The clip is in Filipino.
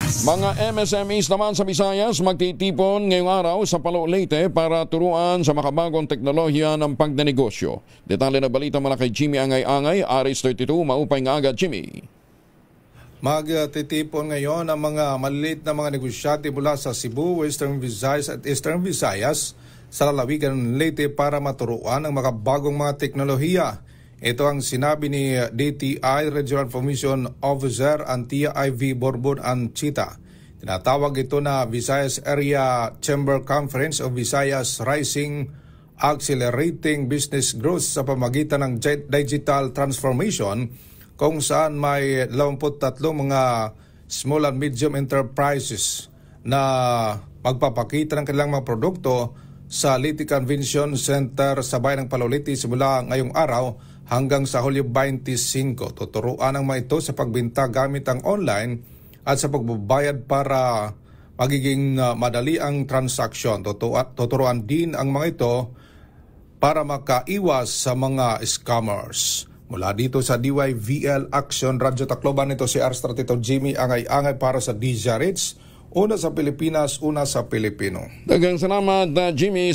Mga MSMEs naman sa Visayas magtitipon ngayong araw sa Palo Leyte para turuan sa makabagong teknolohiya ng pagdinegosyo. Detalye na balita mula kay Jimmy Angay-Angay, Aris 32, maupay nga agad Jimmy. Magtitipon ngayon ang mga maliliit na mga negosyante mula sa Cebu, Western Visayas at Eastern Visayas sa lalawigan ng Leyte para maturuan ang makabagong mga teknolohiya. Ito ang sinabi ni DTI Regional Information Officer Antia IV Borbon Anchita. Tinatawag ito na Visayas Area Chamber Conference o Visayas Rising Accelerating Business Growth sa pamagitan ng digital transformation, kung saan may 23 mga small and medium enterprises na magpapakita ng kanilang mga produkto sa Leyte Convention Center sa bayan ng Palo Leyte simula ngayong araw hanggang sa Hulyo 25. Tuturuan ang mga ito sa pagbinta gamit ang online at sa pagbabayad para magiging madali ang transaksyon. Tuturuan din ang mga ito para makaiwas sa mga scammers. Mula dito sa DYVL Action Radio Tacloban, ito si R32 Jimmy Angay-Angay para sa DZRH. Una sa Pilipinas, una sa Pilipino. Daghang salamat, Jimmy.